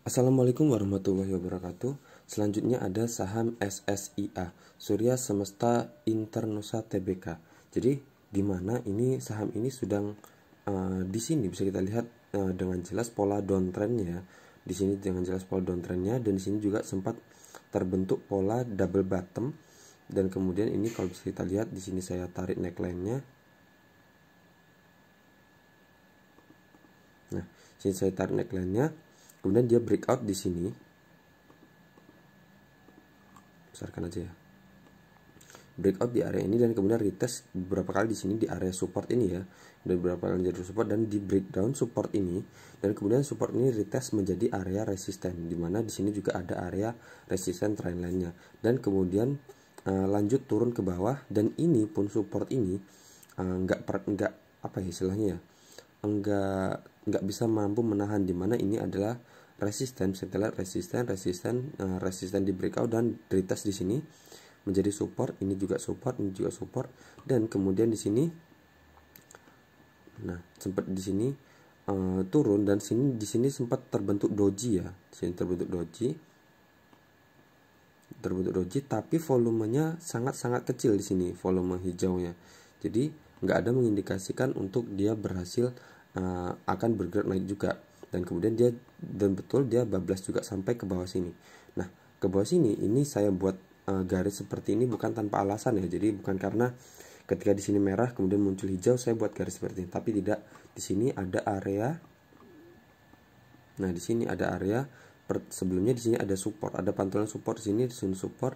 Assalamualaikum warahmatullahi wabarakatuh. Selanjutnya ada saham SSIA, Surya Semesta Internusa Tbk. Jadi di mana ini saham ini sedang di sini bisa kita lihat dengan jelas pola downtrendnya ya. Di sini dengan jelas pola downtrendnya, dan di sini juga sempat terbentuk pola double bottom, dan kemudian ini kalau bisa kita lihat di sini saya tarik neckline-nya. Nah, sini saya tarik neckline-nya. Kemudian dia breakout di sini. Besarkan aja ya. Breakout di area ini dan kemudian retest beberapa kali di sini di area support ini ya. Dan beberapa kali jadi support dan di breakdown support ini, dan kemudian support ini retest menjadi area resisten, di mana di sini juga ada area resisten trendline-nya. Dan kemudian lanjut turun ke bawah, dan ini pun support ini enggak apa ya istilahnya ya. Enggak bisa mampu menahan, di mana ini adalah resisten. Setelah resisten di breakout dan retest di sini menjadi support, ini juga support, ini juga support, dan kemudian di sini sempat di sini turun, dan di sini sempat terbentuk doji ya. Di sini terbentuk doji, tapi volumenya sangat-sangat kecil di sini, volume hijaunya. Jadi nggak ada mengindikasikan untuk dia berhasil akan bergerak naik juga, dan kemudian betul dia bablas juga sampai ke bawah sini. Nah, ke bawah sini ini saya buat garis seperti ini bukan tanpa alasan ya. Jadi bukan karena ketika di sini merah kemudian muncul hijau saya buat garis seperti ini, tapi tidak. Di sini ada area. Nah, di sini ada area sebelumnya, di sini ada support, ada pantulan support di sini support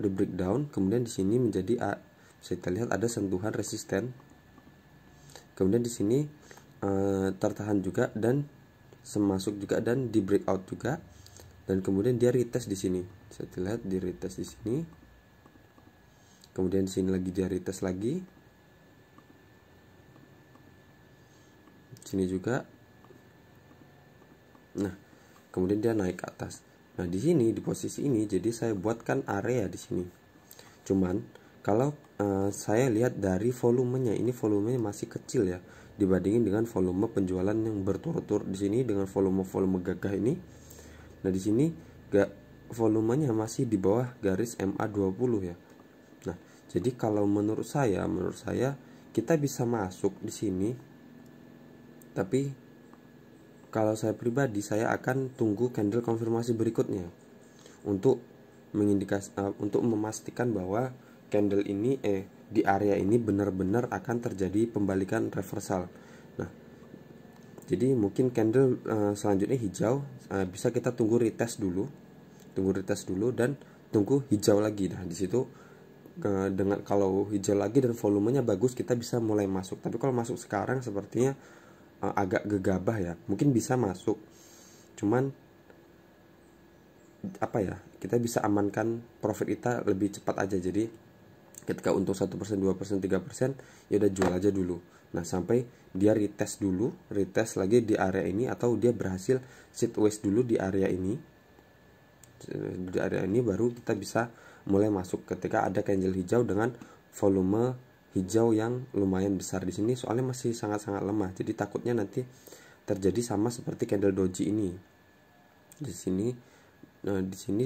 di breakdown, kemudian di sini menjadi bisa kita lihat ada sentuhan resisten. Kemudian di sini tertahan juga dan semasuk juga dan di breakout juga, dan kemudian dia retest di sini. Saya lihat di retest di sini. Kemudian di sini lagi dia retest lagi. Di sini juga. Nah, kemudian dia naik ke atas. Nah, di sini di posisi ini jadi saya buatkan area di sini. Cuman kalau saya lihat dari volumenya, ini volumenya masih kecil ya dibandingin dengan volume penjualan yang berturut-turut di sini dengan volume gagah ini. Nah, di sini volumenya masih di bawah garis MA20 ya. Nah, jadi kalau menurut saya kita bisa masuk di sini. Tapi kalau saya pribadi saya akan tunggu candle konfirmasi berikutnya untuk untuk memastikan bahwa candle ini di area ini benar-benar akan terjadi pembalikan reversal. Nah, jadi mungkin candle selanjutnya hijau, bisa kita tunggu retest dulu dan tunggu hijau lagi. Nah, di situ dengan kalau hijau lagi dan volumenya bagus kita bisa mulai masuk. Tapi kalau masuk sekarang sepertinya agak gegabah ya. Mungkin bisa masuk, cuman apa ya, kita bisa amankan profit kita lebih cepat aja. Jadi ketika untung 1%, 2%, 3%, ya udah jual aja dulu. Nah, sampai dia retest lagi di area ini, atau dia berhasil sideways dulu di area ini. Di area ini baru kita bisa mulai masuk ketika ada candle hijau dengan volume hijau yang lumayan besar di sini. Soalnya masih sangat-sangat lemah. Jadi takutnya nanti terjadi sama seperti candle doji ini. Di sini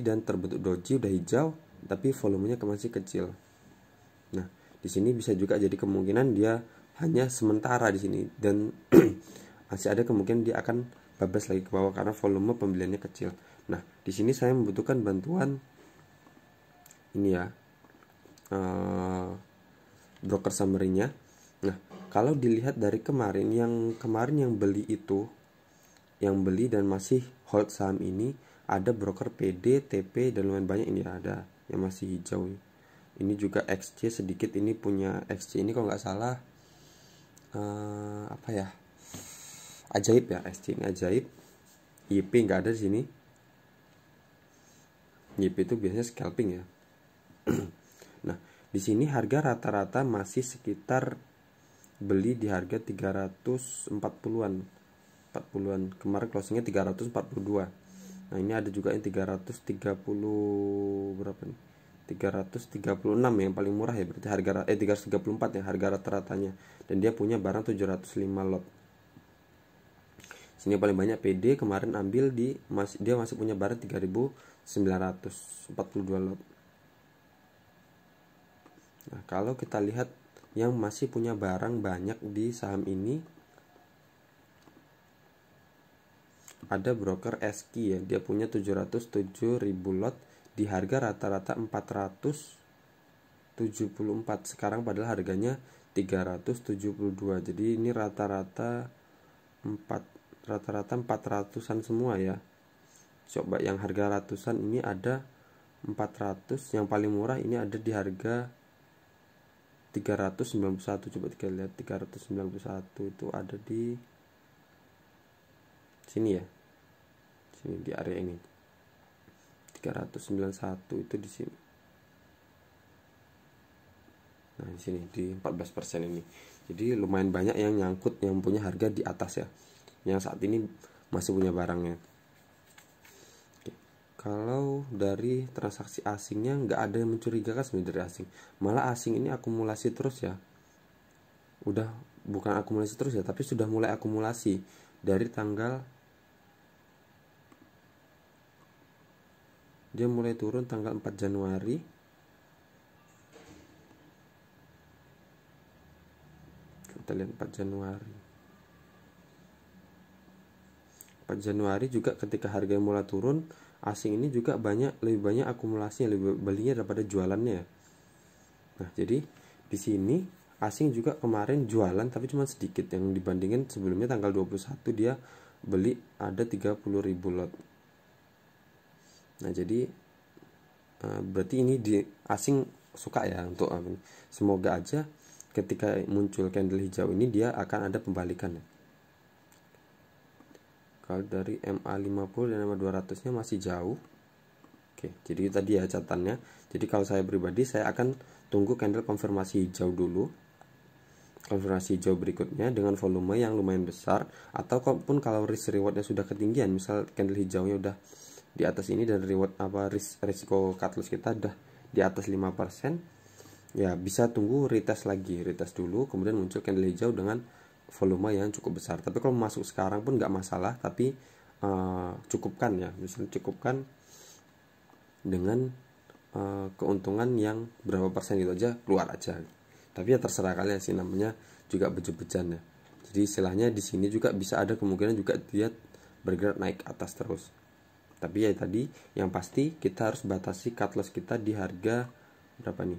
dan terbentuk doji udah hijau tapi volumenya masih kecil. Nah, di sini bisa juga jadi kemungkinan dia hanya sementara di sini, dan masih ada kemungkinan dia akan bablas lagi ke bawah karena volume pembeliannya kecil. Nah, di sini saya membutuhkan bantuan ini ya, broker summary-nya. Nah, kalau dilihat dari kemarin yang beli itu, yang beli dan masih hold saham ini, ada broker PD, TP, dan lumayan banyak ini ada yang masih hijau. Ini juga XC sedikit, ini punya XC ini kalau nggak salah apa ya, Ajaib ya, XC ini Ajaib. YP nggak ada di sini. YP itu biasanya scalping ya. Nah, di sini harga rata-rata masih sekitar beli di harga 340-an. Kemarin closingnya 342. Nah, ini ada juga yang 330 berapa nih? 336 yang paling murah ya, berarti harga 334 ya harga rata-ratanya, dan dia punya barang 705 lot. Sini paling banyak PD kemarin ambil dia masih punya barang 3.942 lot. Nah, kalau kita lihat yang masih punya barang banyak di saham ini, ada broker SQ ya, dia punya 707.000 lot di harga rata-rata 474 sekarang, padahal harganya 372. Jadi ini rata-rata 400-an semua ya. Coba yang harga ratusan ini ada 400, yang paling murah ini ada di harga 391. Coba kita lihat 391 itu ada di sini ya. Sini di area ini. 391 itu di sini. Nah, di sini di 14% ini. Jadi lumayan banyak yang nyangkut yang punya harga di atas ya. Yang saat ini masih punya barangnya. Oke. Kalau dari transaksi asingnya nggak ada yang mencurigakan sebenarnya dari asing. Malah asing ini akumulasi terus ya. Udah bukan akumulasi terus ya, tapi sudah mulai akumulasi dari tanggal, dia mulai turun tanggal 4 Januari. Kita lihat 4 Januari juga ketika harga mulai turun, asing ini juga lebih banyak akumulasinya, lebih belinya daripada jualannya. Nah, jadi di sini asing juga kemarin jualan tapi cuma sedikit, yang dibandingin sebelumnya tanggal 21 dia beli ada 30.000 lot. Nah, jadi berarti ini di asing suka ya untuk semoga aja ketika muncul candle hijau ini dia akan ada pembalikan ya. Kalau dari MA50 dan MA200 nya masih jauh. Oke, jadi tadi ya catatannya. Jadi kalau saya pribadi saya akan tunggu candle konfirmasi hijau dulu. Konfirmasi hijau berikutnya dengan volume yang lumayan besar, ataupun kalau risk rewardnya sudah ketinggian, misal candle hijaunya udah di atas ini dan reward risiko cut loss kita udah di atas 5%, ya bisa tunggu retest dulu, kemudian muncul candle hijau dengan volume yang cukup besar. Tapi kalau masuk sekarang pun nggak masalah, tapi cukupkan ya, misalnya cukupkan dengan keuntungan yang berapa persen gitu aja, keluar aja. Tapi ya terserah kalian sih, namanya juga bejat-bejan ya. Jadi istilahnya di sini juga bisa ada kemungkinan juga dia bergerak naik atas terus. Tapi ya tadi yang pasti kita harus batasi cut loss kita di harga berapa nih?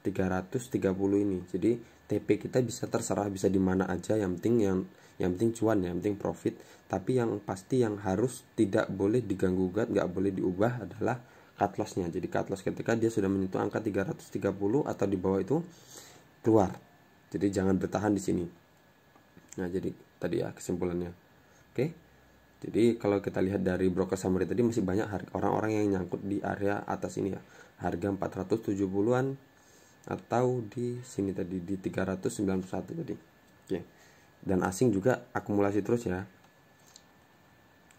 330 ini. Jadi TP kita bisa terserah, bisa di mana aja, yang penting cuan ya, yang penting profit. Tapi yang pasti yang harus tidak boleh diganggu gugat, nggak boleh diubah adalah cut lossnya. Jadi cut loss ketika dia sudah menyentuh angka 330 atau di bawah itu keluar. Jadi jangan bertahan di sini. Nah, jadi tadi ya kesimpulannya. Oke. Jadi kalau kita lihat dari broker summary tadi masih banyak orang-orang yang nyangkut di area atas ini ya. Harga 470-an atau di sini tadi di 391 tadi. Oke. Dan asing juga akumulasi terus ya.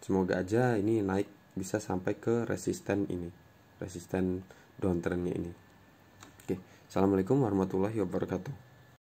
Semoga aja ini naik bisa sampai ke resisten ini. Resisten downtrendnya ini. Oke. Assalamualaikum warahmatullahi wabarakatuh.